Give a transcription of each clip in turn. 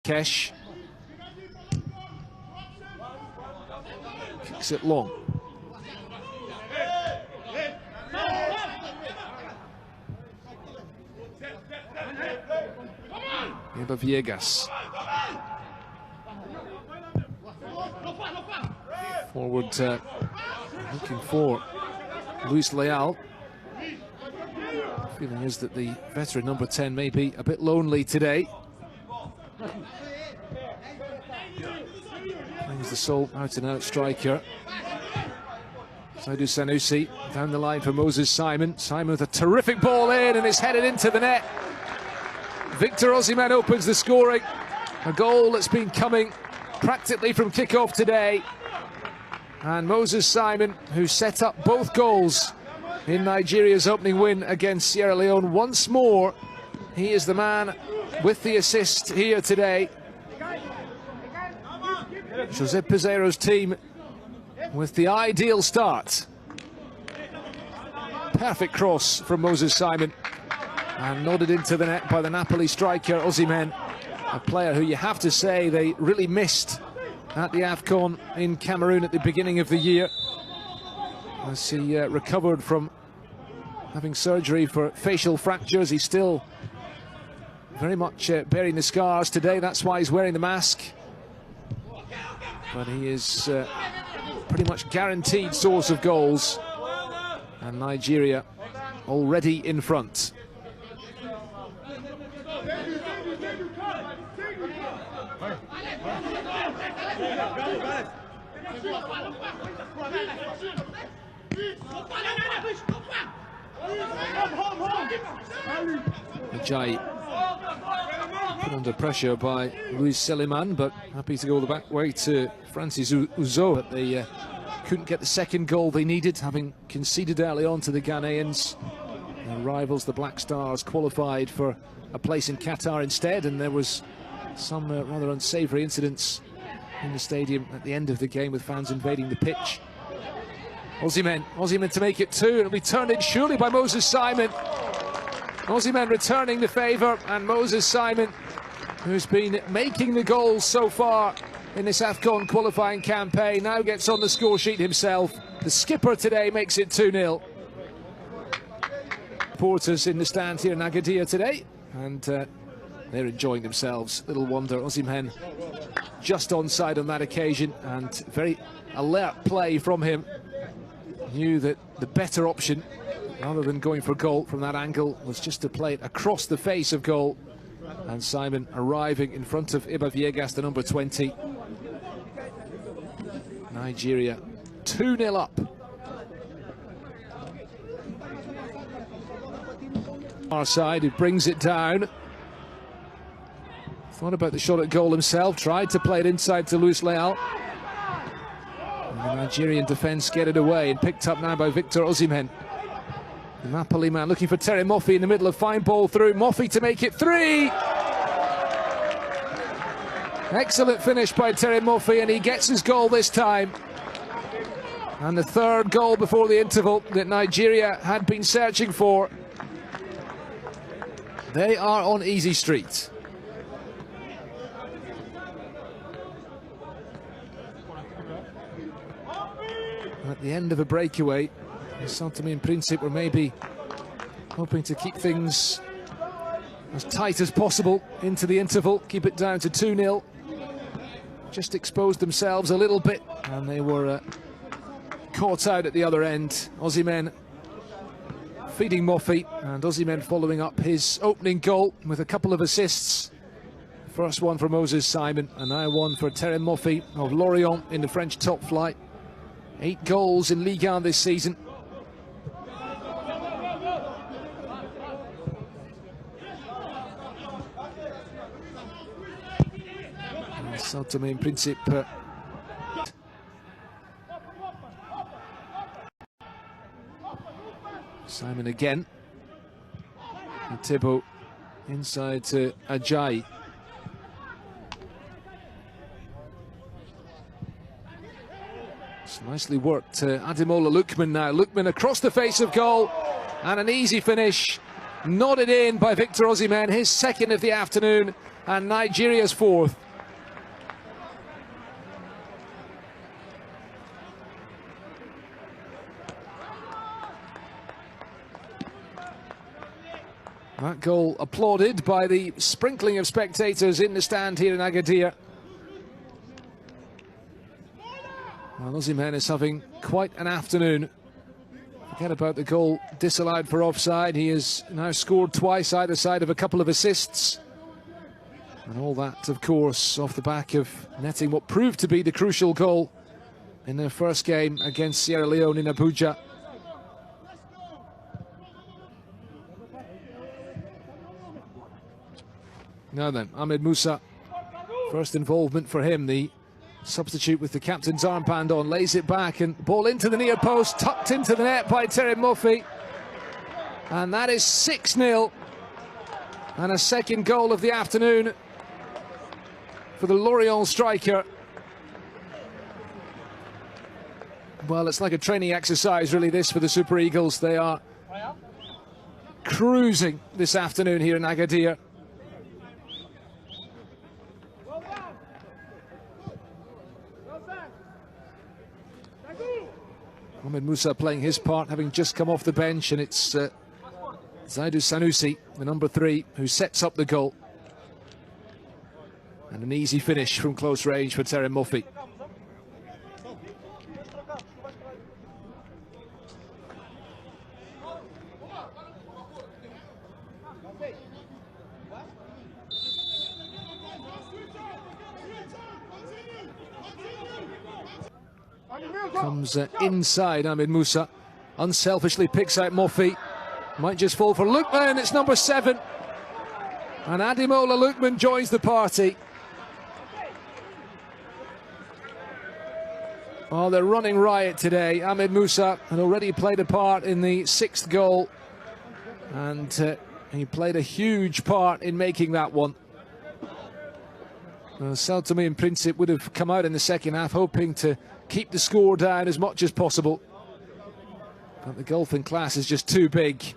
Kesh kicks it long. Viegas. Forward looking for Luis Leal. Feeling is that the veteran number 10 may be a bit lonely today. Brings the sole out and out striker. Saidou Sanusi down the line for Moses Simon. Simon with a terrific ball in, and it's headed into the net. Victor Osimhen opens the scoring. A goal that's been coming practically from kickoff today. And Moses Simon, who set up both goals in Nigeria's opening win against Sierra Leone, once more, he is the man with the assist here today. Jose Pizarro's team with the ideal start. Perfect cross from Moses Simon. And nodded into the net by the Napoli striker, Osimhen, a player who you have to say they really missed at the AFCON in Cameroon at the beginning of the year, as he recovered from having surgery for facial fractures. He's still very much bearing the scars today. That's why he's wearing the mask. But he is pretty much guaranteed source of goals. And Nigeria already in front. Ajayi put under pressure by Luis Seliman, but happy to go the back way to Francis Uzo. But they couldn't get the second goal they needed, having conceded early on to the Ghanaians. Their rivals, the Black Stars, qualified for a place in Qatar instead, and there was some rather unsavoury incidents in the stadium at the end of the game with fans invading the pitch. Osimhen to make it two. It'll be turned in surely by Moses Simon. Osimhen returning the favour, and Moses Simon, who's been making the goals so far in this AFCON qualifying campaign, now gets on the score sheet himself. The skipper today makes it 2-0. Supporters in the stand here in Agadir today, and they're enjoying themselves. Little wonder Osimhen just onside on that occasion, and very alert play from him. Knew that the better option, rather than going for goal from that angle, was just to play it across the face of goal. And Simon arriving in front of Iba Viegas, the number 20. Nigeria 2-0 up. Our side, who brings it down. Thought about the shot at goal himself, tried to play it inside to Luis Leal. The Nigerian defence get it away, and picked up now by Victor Osimhen. The Napoli man looking for Terry Moffi in the middle, of fine ball through. Moffi to make it 3! Excellent finish by Terry Moffi, and he gets his goal this time. And the third goal before the interval that Nigeria had been searching for. They are on easy street. At the end of a breakaway, Sao Tome and Principe were maybe hoping to keep things as tight as possible into the interval, keep it down to 2-0. Just exposed themselves a little bit, and they were caught out at the other end. Osimhen feeding Moffi, and Osimhen following up his opening goal with a couple of assists. First one for Moses Simon, and now one for Terry Moffi of Lorient in the French top flight. 8 goals in Ligue 1 this season. Sao Tome and Principe. Simon again. And Thibaut inside to Ajayi. It's nicely worked. Ademola Lookman now. Lookman across the face of goal, and an easy finish nodded in by Victor Osimhen, his second of the afternoon, and Nigeria's fourth. That goal applauded by the sprinkling of spectators in the stand here in Agadir. Well, Osimhen is having quite an afternoon. Forget about the goal disallowed for offside. He has now scored twice, either side of a couple of assists. And all that, of course, off the back of netting what proved to be the crucial goal in their first game against Sierra Leone in Abuja. Now then, Ahmed Musa, first involvement for him, the substitute with the captain's armband on, lays it back and ball into the near post, tucked into the net by Terem Moffi. And that is 6-0 and a second goal of the afternoon for the Lorient striker. Well, it's like a training exercise really, this, for the Super Eagles. They are cruising this afternoon here in Agadir. Ahmed Musa playing his part, having just come off the bench, and it's Zaidu Sanusi, the number 3, who sets up the goal. And an easy finish from close range for Terem Moffi. Comes inside Ahmed Musa, unselfishly picks out Moffi, might just fall for Lookman. It's number 7, and Ademola Lookman joins the party. Oh, they're running riot today. Ahmed Musa had already played a part in the 6th goal, and he played a huge part in making that one. Sao Tome in Principe would have come out in the second half hoping to keep the score down as much as possible, but the gulf in class is just too big.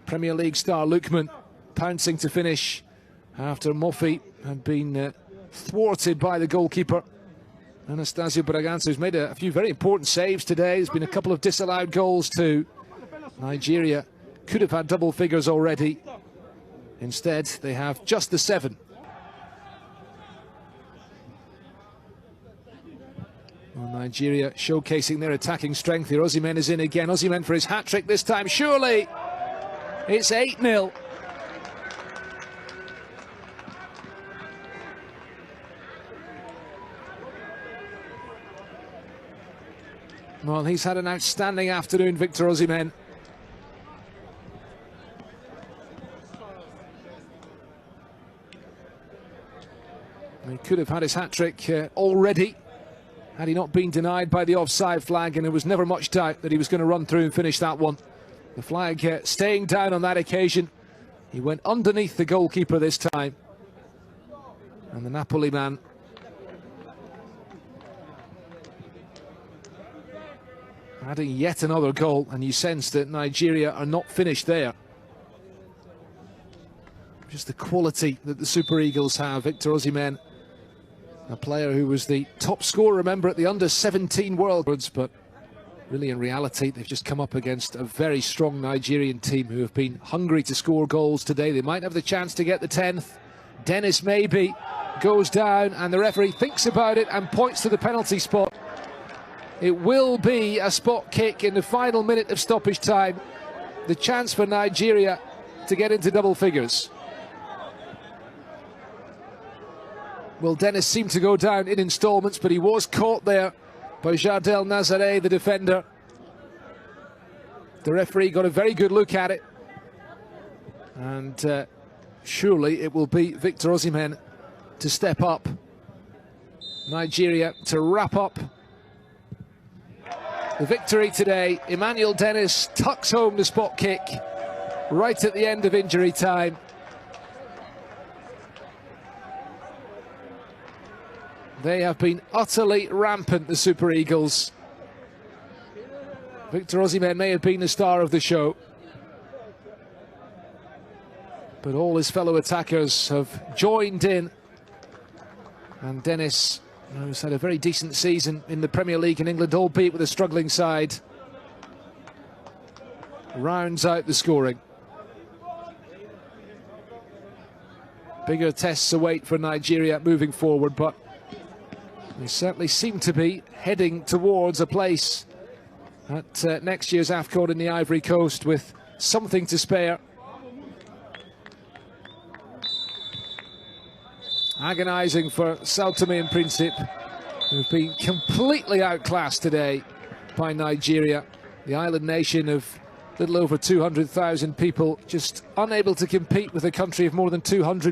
Premier League star Lookman pouncing to finish after Moffi had been thwarted by the goalkeeper Anastasio Bragança, who's made a few very important saves today. There's been a couple of disallowed goals too. Nigeria could have had double figures already. Instead, they have just the 7. Well, Nigeria showcasing their attacking strength here. Osimhen is in again. Osimhen for his hat-trick this time. Surely it's 8-0. Well, he's had an outstanding afternoon, Victor Osimhen. He could have had his hat-trick already had he not been denied by the offside flag, and there was never much doubt that he was going to run through and finish that one. The flag staying down on that occasion. He went underneath the goalkeeper this time. And the Napoli man adding yet another goal, and you sense that Nigeria are not finished there. Just the quality that the Super Eagles have. Victor Osimhen, a player who was the top scorer, remember, at the under-17 World Cups, but really in reality they've just come up against a very strong Nigerian team who have been hungry to score goals today. They might have the chance to get the 10th. Dennis maybe goes down, and the referee thinks about it and points to the penalty spot. It will be a spot kick in the final minute of stoppage time. The chance for Nigeria to get into double figures. Well, Dennis seemed to go down in installments, but he was caught there by Jardel Nazare, the defender. The referee got a very good look at it. And surely it will be Victor Osimhen to step up. Nigeria to wrap up the victory today. Emmanuel Dennis tucks home the spot kick right at the end of injury time. They have been utterly rampant, the Super Eagles. Victor Osimhen may have been the star of the show. but all his fellow attackers have joined in. And Dennis, who's had a very decent season in the Premier League in England, albeit with a struggling side, rounds out the scoring. Bigger tests await for Nigeria moving forward, but they certainly seem to be heading towards a place at next year's AFCON in the Ivory Coast with something to spare. Agonising for Sao Tome and Principe, who've been completely outclassed today by Nigeria, the island nation of little over 200,000 people, just unable to compete with a country of more than 200